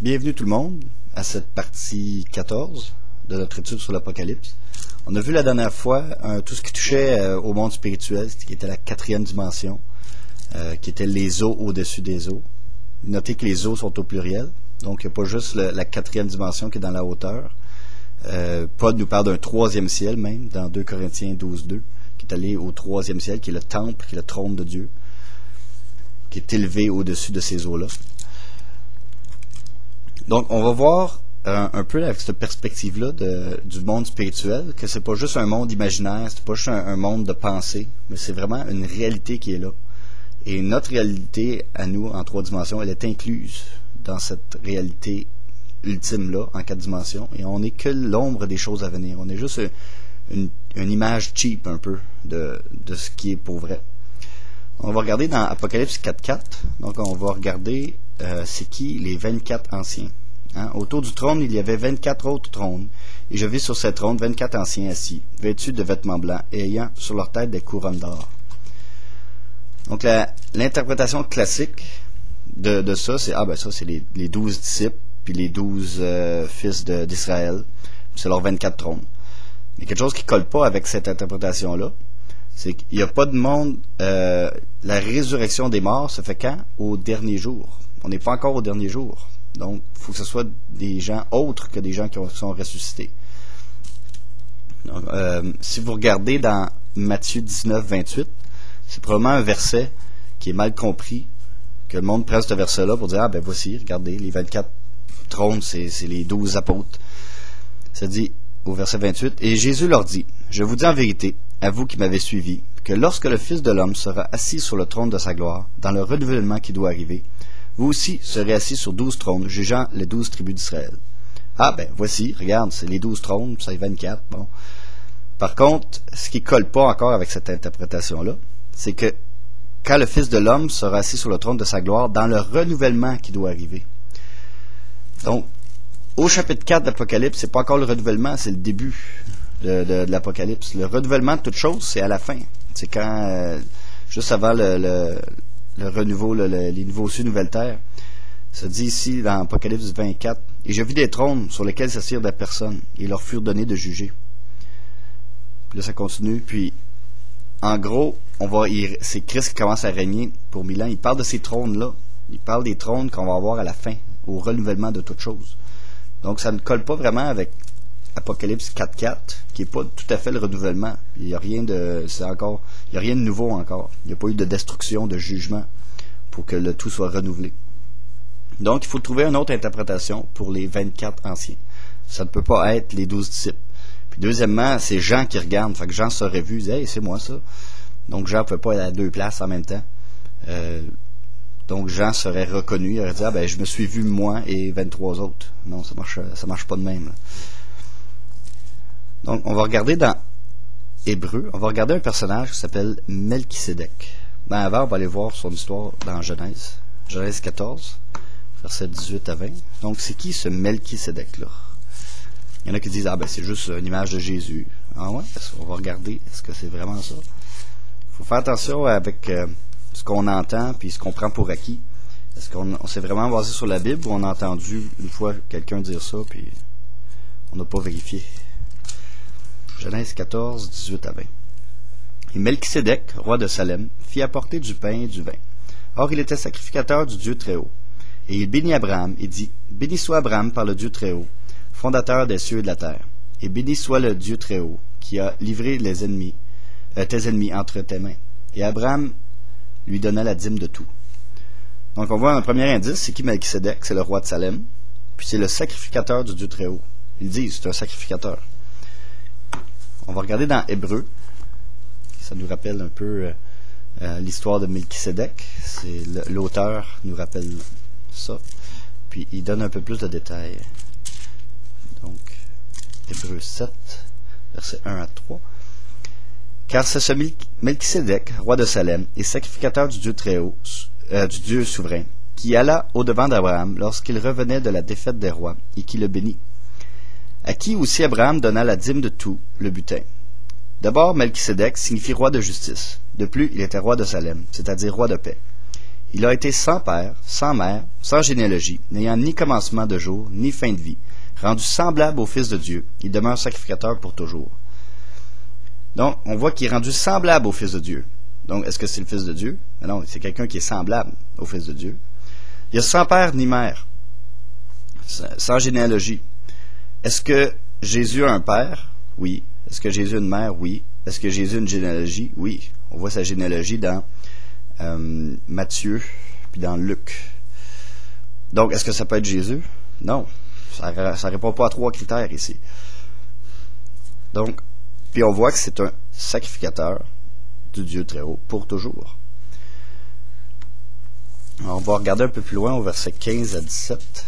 Bienvenue tout le monde à cette partie 14 de notre étude sur l'Apocalypse. On a vu la dernière fois tout ce qui touchait au monde spirituel, qui était la quatrième dimension, qui était les eaux au-dessus des eaux. Notez que les eaux sont au pluriel, donc il n'y a pas juste la quatrième dimension qui est dans la hauteur. Paul nous parle d'un troisième ciel même, dans 2 Corinthiens 12:2, qui est allé au troisième ciel, qui est le temple, qui est le trône de Dieu, qui est élevé au-dessus de ces eaux-là. Donc, on va voir un peu avec cette perspective-là du monde spirituel, que c'est pas juste un monde imaginaire, c'est pas juste un monde de pensée, mais c'est vraiment une réalité qui est là. Et notre réalité, à nous, en 3 dimensions, elle est incluse dans cette réalité ultime-là, en 4 dimensions, et on n'est que l'ombre des choses à venir. On est juste une image cheap, un peu, de ce qui est pour vrai. On va regarder dans Apocalypse 4.4, donc on va regarder c'est qui les 24 anciens. Autour du trône, il y avait 24 autres trônes, et je vis sur ces trônes 24 anciens assis, vêtus de vêtements blancs, et ayant sur leur tête des couronnes d'or. Donc l'interprétation classique de ça, c'est ça c'est les 12 disciples, puis les 12 fils d'Israël, c'est leurs 24 trônes. Mais quelque chose qui colle pas avec cette interprétation-là, c'est qu'il n'y a pas de monde. La résurrection des morts se fait quand? Au dernier jour. On n'est pas encore au dernier jour. Donc, il faut que ce soit des gens autres que des gens qui sont ressuscités. Donc, si vous regardez dans Matthieu 19:28, c'est probablement un verset qui est mal compris, que le monde prenne ce verset-là pour dire, voici, regardez, les 24 trônes, c'est les 12 apôtres. Ça dit, au verset 28, « Et Jésus leur dit, je vous dis en vérité, à vous qui m'avez suivi, que lorsque le Fils de l'homme sera assis sur le trône de sa gloire, dans le renouvellement qui doit arriver, vous aussi serez assis sur 12 trônes, jugeant les 12 tribus d'Israël. » Voici, regarde, c'est les 12 trônes, c'est 24, bon. Par contre, ce qui colle pas encore avec cette interprétation-là, c'est que quand le Fils de l'homme sera assis sur le trône de sa gloire, dans le renouvellement qui doit arriver. Donc, au chapitre 4 d'Apocalypse, c'est pas encore le renouvellement, c'est le début de l'Apocalypse. Le renouvellement de toute chose, c'est à la fin. C'est quand, juste avant le renouveau, les nouveaux cieux, nouvelles terres. Ça dit ici, dans Apocalypse 24, « Et je vis des trônes sur lesquels s'assirent des personnes, et leur furent donnés de juger. » Puis là, ça continue, puis, en gros, c'est Christ qui commence à régner pour 1000 ans. Il parle de ces trônes-là. Il parle des trônes qu'on va avoir à la fin, au renouvellement de toute chose. Donc, ça ne colle pas vraiment avec Apocalypse 4.4, qui n'est pas tout à fait le renouvellement. Il n'y a rien de nouveau encore. Il n'y a pas eu de destruction, de jugement pour que le tout soit renouvelé. Donc, il faut trouver une autre interprétation pour les 24 anciens. Ça ne peut pas être les 12 disciples. Puis deuxièmement, c'est Jean qui regarde. Fait que Jean serait vu, il dit, « Hey, c'est moi ça. » Donc, Jean ne pouvait pas être à 2 places en même temps. Donc, Jean serait reconnu. Il aurait dit, je me suis vu moi et 23 autres. Non, ça marche pas de même. Là. Donc, on va regarder dans Hébreu, on va regarder un personnage qui s'appelle Melchisédek. Avant, on va aller voir son histoire dans Genèse. Genèse 14, versets 18 à 20. Donc, c'est qui ce Melchisédek-là? Il y en a qui disent, c'est juste une image de Jésus. Ah ouais? On va regarder, est-ce que c'est vraiment ça? Il faut faire attention avec ce qu'on entend puis ce qu'on prend pour acquis. Est-ce qu'on s'est vraiment basé sur la Bible ou on a entendu une fois quelqu'un dire ça puis on n'a pas vérifié? Genèse 14, 18 à 20. Et Melchisédek, roi de Salem, fit apporter du pain et du vin. Or, il était sacrificateur du Dieu Très-Haut. Et il bénit Abraham et dit, « Béni soit Abraham par le Dieu Très-Haut, fondateur des cieux et de la terre. Et béni soit le Dieu Très-Haut, qui a livré tes ennemis entre tes mains. » Et Abraham lui donna la dîme de tout. Donc, on voit un premier indice, c'est qui Melchisédek? C'est le roi de Salem. Puis c'est le sacrificateur du Dieu Très-Haut. Ils disent, c'est un sacrificateur. On va regarder dans Hébreu. Ça nous rappelle un peu l'histoire de Melchisédek. L'auteur nous rappelle ça. Puis il donne un peu plus de détails. Donc, Hébreu 7, versets 1 à 3. Car c'est ce Melchisédek, roi de Salem, et sacrificateur du Dieu Très-Haut, du Dieu souverain, qui alla au-devant d'Abraham lorsqu'il revenait de la défaite des rois, et qui le bénit. À qui aussi Abraham donna la dîme de tout, le butin. D'abord, Melchisédek signifie roi de justice. De plus, il était roi de Salem, c'est-à-dire roi de paix. Il a été sans père, sans mère, sans généalogie, n'ayant ni commencement de jour, ni fin de vie. Rendu semblable au Fils de Dieu, il demeure sacrificateur pour toujours. Donc, on voit qu'il est rendu semblable au Fils de Dieu. Donc, est-ce que c'est le Fils de Dieu? Non, c'est quelqu'un qui est semblable au Fils de Dieu. Il y a sans père ni mère, sans généalogie. Est-ce que Jésus a un père? Oui. Est-ce que Jésus a une mère? Oui. Est-ce que Jésus a une généalogie? Oui. On voit sa généalogie dans Matthieu puis dans Luc. Donc, est-ce que ça peut être Jésus? Non. Ça répond pas à 3 critères ici. Donc, puis on voit que c'est un sacrificateur du Dieu très haut pour toujours. Alors, on va regarder un peu plus loin au verset 15 à 17.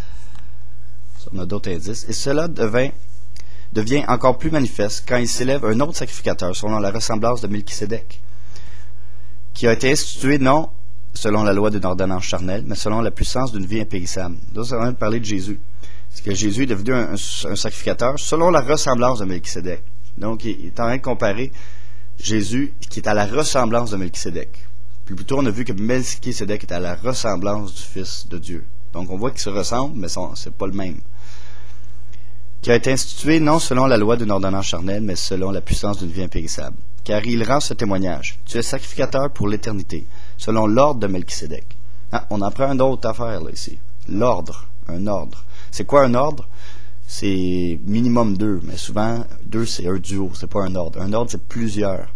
On a d'autres indices. Et cela devient encore plus manifeste quand il s'élève un autre sacrificateur selon la ressemblance de Melchisédek, qui a été institué non selon la loi d'une ordonnance charnelle, mais selon la puissance d'une vie impérissable. Donc, ça va parler de Jésus. C'est que Jésus est devenu un sacrificateur selon la ressemblance de Melchisédek. Donc, il est en train de comparer Jésus qui est à la ressemblance de Melchisédek. Puis plutôt, on a vu que Melchisédek est à la ressemblance du Fils de Dieu. Donc, on voit qu'ils se ressemblent, mais c'est pas le même. Qui a été institué non selon la loi d'une ordonnance charnelle, mais selon la puissance d'une vie impérissable. Car il rend ce témoignage. Tu es sacrificateur pour l'éternité, selon l'ordre de Melchisédek. Ah, on en prend une autre affaire, là, ici. L'ordre. Un ordre. C'est quoi un ordre? C'est minimum 2, mais souvent, 2, c'est un duo, c'est pas un ordre. Un ordre, c'est plusieurs.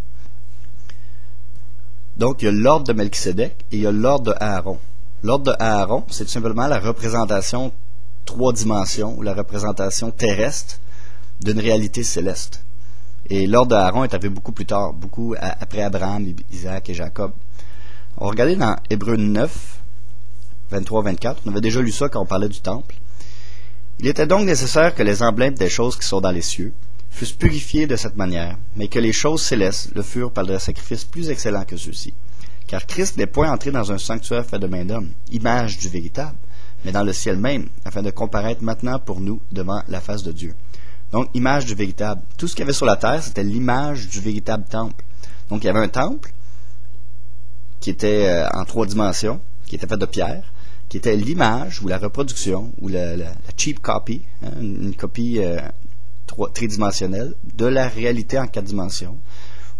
Donc, il y a l'ordre de Melchisédek et il y a l'ordre de Aaron. L'ordre de Aaron, c'est tout simplement la représentation 3 dimensions, ou la représentation terrestre d'une réalité céleste. Et l'ordre d'Aaron est arrivé beaucoup plus tard, beaucoup après Abraham, Isaac et Jacob. On va regarder dans Hébreux 9, 23-24. On avait déjà lu ça quand on parlait du temple. Il était donc nécessaire que les emblèmes des choses qui sont dans les cieux fussent purifiés de cette manière, mais que les choses célestes le furent par des sacrifices plus excellents que ceux-ci. Car Christ n'est point entré dans un sanctuaire fait de main d'homme, image du véritable, mais dans le ciel même, afin de comparaître maintenant pour nous devant la face de Dieu. Donc, image du véritable. Tout ce qu'il y avait sur la terre, c'était l'image du véritable temple. Donc, il y avait un temple qui était en 3 dimensions, qui était fait de pierre, qui était l'image ou la reproduction ou la cheap copy, hein, une copie tridimensionnelle de la réalité en 4 dimensions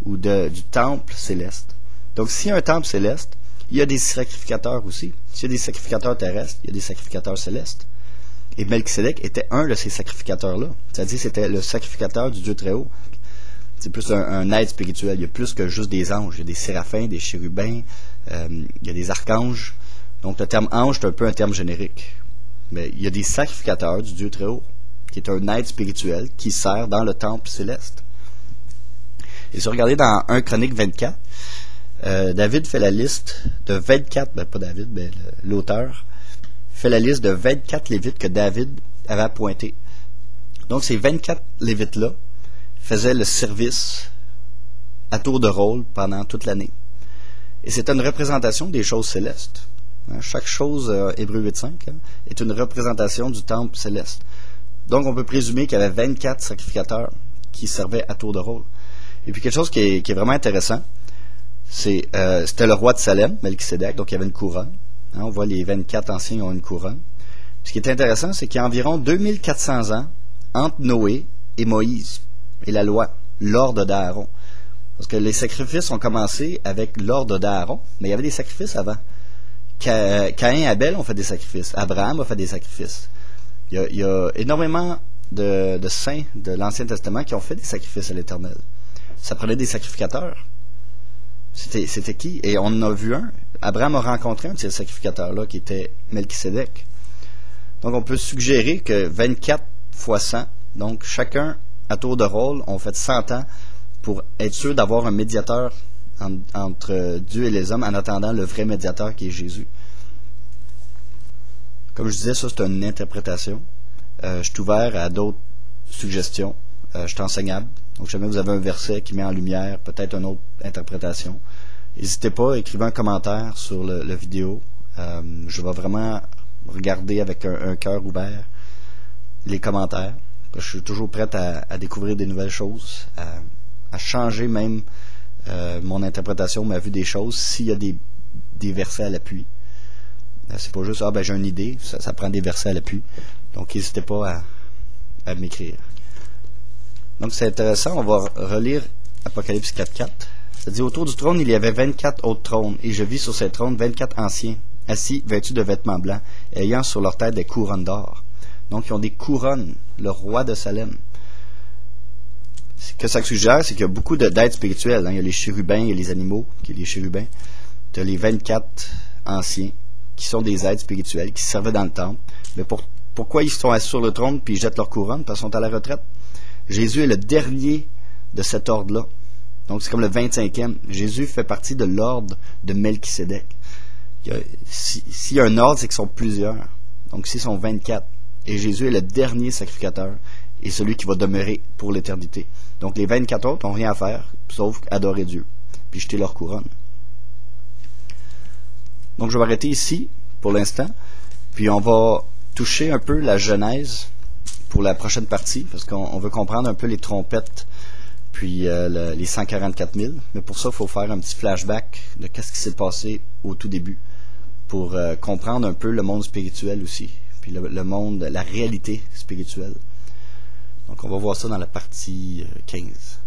ou du temple céleste. Donc, s'il y a un temple céleste, il y a des sacrificateurs aussi. S'il y a des sacrificateurs terrestres, il y a des sacrificateurs célestes. Et Melchisédek était un de ces sacrificateurs-là. C'est-à-dire c'était le sacrificateur du Dieu très haut. C'est plus un être spirituel. Il y a plus que juste des anges. Il y a des séraphins, des chérubins, il y a des archanges. Donc le terme ange est un peu un terme générique. Mais il y a des sacrificateurs du Dieu très haut, qui est un être spirituel qui sert dans le temple céleste. Et si vous regardez dans 1 Chronique 24, David fait la liste de 24, pas David, mais l'auteur, fait la liste de 24 Lévites que David avait appointés. Donc, ces 24 Lévites-là faisaient le service à tour de rôle pendant toute l'année. Et c'était une représentation des choses célestes. Chaque chose, Hébreux 8.5, est une représentation du temple céleste. Donc, on peut présumer qu'il y avait 24 sacrificateurs qui servaient à tour de rôle. Et puis, quelque chose qui est vraiment intéressant, c'était le roi de Salem, Melchisédek, donc il y avait une couronne. Hein, on voit les 24 anciens ont une couronne. Ce qui est intéressant, c'est qu'il y a environ 2400 ans entre Noé et Moïse et la loi, l'ordre d'Aaron. Parce que les sacrifices ont commencé avec l'ordre d'Aaron, mais il y avait des sacrifices avant. Caïn et Abel ont fait des sacrifices. Abraham a fait des sacrifices. Il y a énormément de saints de l'Ancien Testament qui ont fait des sacrifices à l'Éternel. Ça prenait des sacrificateurs. C'était qui? Et on en a vu un. Abraham a rencontré un de ces sacrificateurs-là qui était Melchisédek. Donc on peut suggérer que 24 fois 100, donc chacun à tour de rôle, ont fait 100 ans pour être sûr d'avoir un médiateur entre Dieu et les hommes en attendant le vrai médiateur qui est Jésus. Comme je disais, ça c'est une interprétation. Je suis ouvert à d'autres suggestions. Je suis enseignable. Donc, si jamais vous avez un verset qui met en lumière peut-être une autre interprétation, n'hésitez pas, écrivez un commentaire sur la vidéo. Je vais vraiment regarder avec un cœur ouvert les commentaires. Je suis toujours prêt à découvrir des nouvelles choses, à changer même mon interprétation, ma vue des choses, s'il y a des versets à l'appui. C'est pas juste, j'ai une idée, ça prend des versets à l'appui. Donc, n'hésitez pas à m'écrire. Donc, c'est intéressant, on va relire Apocalypse 4.4. Ça dit, autour du trône, il y avait 24 autres trônes, et je vis sur ces trônes 24 anciens, assis, vêtus de vêtements blancs, ayant sur leur tête des couronnes d'or. Donc, ils ont des couronnes, le roi de Salem. Ce que ça suggère, c'est qu'il y a beaucoup d'êtres spirituels. Il y a les chérubins, il y a les animaux, qui sont les chérubins. Tu as les 24 anciens, qui sont des êtres spirituels, qui servaient dans le temple. Mais pourquoi ils sont assis sur le trône, puis ils jettent leur couronne, parce qu'ils sont à la retraite? Jésus est le dernier de cet ordre-là. Donc, c'est comme le 25e. Jésus fait partie de l'ordre de Melchisédek. S'il y a un ordre, c'est qu'ils sont plusieurs. Donc, s'ils sont 24. Et Jésus est le dernier sacrificateur et celui qui va demeurer pour l'éternité. Donc, les 24 autres n'ont rien à faire, sauf adorer Dieu, puis jeter leur couronne. Donc, je vais m'arrêter ici, pour l'instant, puis on va toucher un peu la Genèse pour la prochaine partie, parce qu'on veut comprendre un peu les trompettes, puis les 144 000. Mais pour ça, il faut faire un petit flashback de qu'est-ce qui s'est passé au tout début, pour comprendre un peu le monde spirituel aussi, puis le monde, la réalité spirituelle. Donc, on va voir ça dans la partie 15.